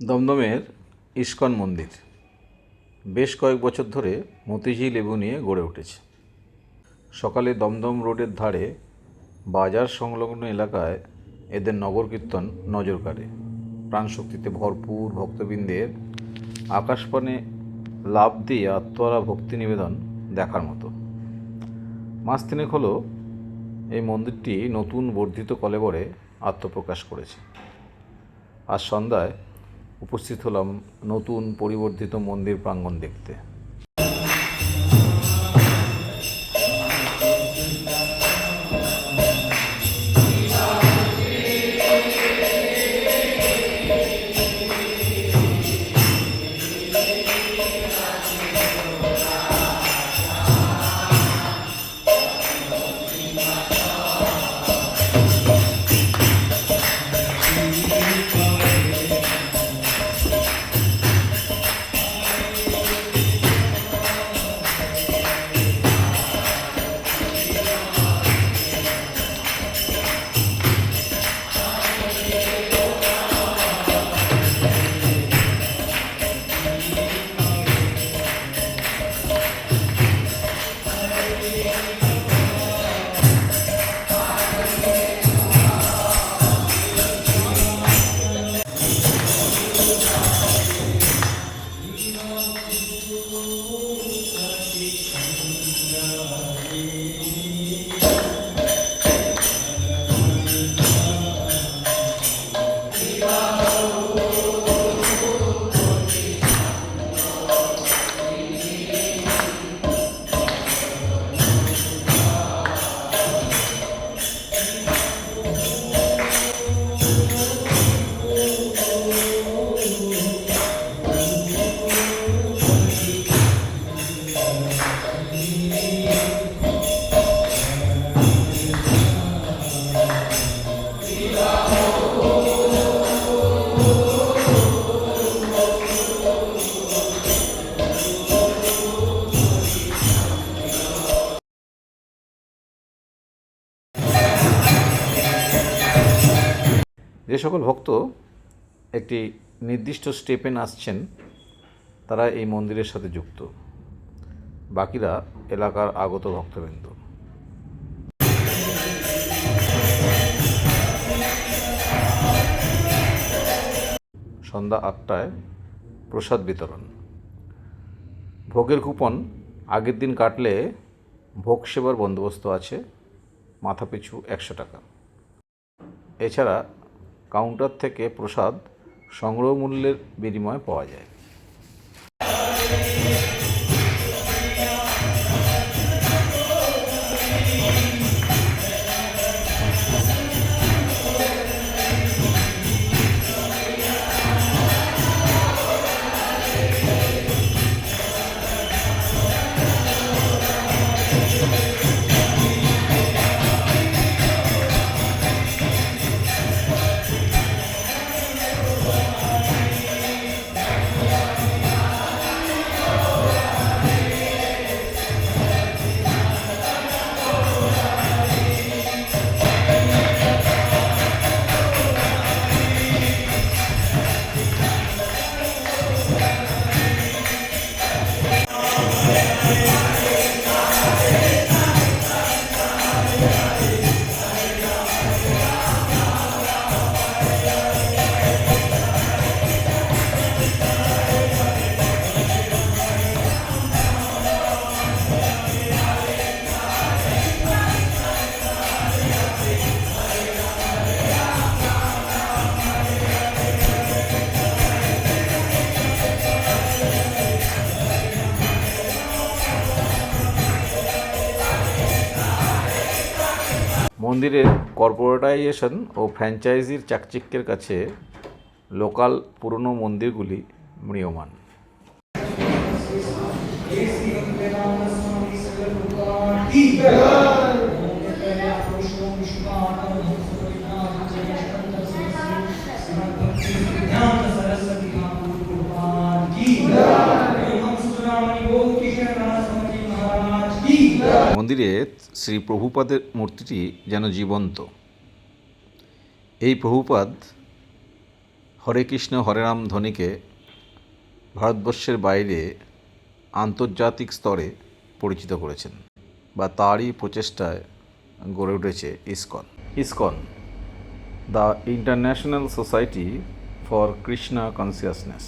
দমদমের ISKCON মন্দির বেশ কয়েক বছর ধরে মতিঝিল লেবু নিয়ে গড়ে উঠেছে। সকালে দমদম রোডের ধারে বাজার সংলগ্ন এলাকায় এদের নগর কীর্তন নজর কাড়ে। প্রাণশক্তিতে ভরপুর ভক্তবৃন্দের আকাশপানে লাফ দিয়ে আত্মহারা ভক্তি নিবেদন দেখার মতো। মাস তিনেক হলো এই মন্দিরটি নতুন বর্ধিত কলেবরে আত্মপ্রকাশ করেছে। আজ সন্ধ্যায় উপস্থিত হলাম নতুন পরিবর্ধিত মন্দির প্রাঙ্গণ দেখতে। যে সকল ভক্ত একটি নির্দিষ্ট স্টেপে নাচছেন তারা এই মন্দিরের সাথে যুক্ত, বাকিরা এলাকার আগত ভক্তবৃন্দ। সন্ধ্যা 8টায় প্রসাদ বিতরণ। ভোগের কুপন আগের দিন কাটলে ভোগ সেবার বন্দোবস্ত আছে, মাথাপিছু 100 টাকা। এছাড়া কাউন্টার থেকে প্রসাদ সংগ্রহ মূল্যের বিনিময়ে পাওয়া যায়। মন্দিরের কর্পোরেটাইজেশন ও ফ্র্যাঞ্চাইজির চাকচিক্যের কাছে লোকাল পুরনো মন্দিরগুলি ম্রিয়মাণ। মন্দিরে শ্রী প্রভুপাদের মূর্তিটি যেন জীবন্ত। এই প্রভুপাদ হরে কৃষ্ণ হরে রাম ধ্বনিকে ভারতবর্ষের বাইরে আন্তর্জাতিক স্তরে পরিচিত করেছেন, বা তারই প্রচেষ্টায় গড়ে উঠেছে ISKCON. ISKCON, the international society for Krishna consciousness.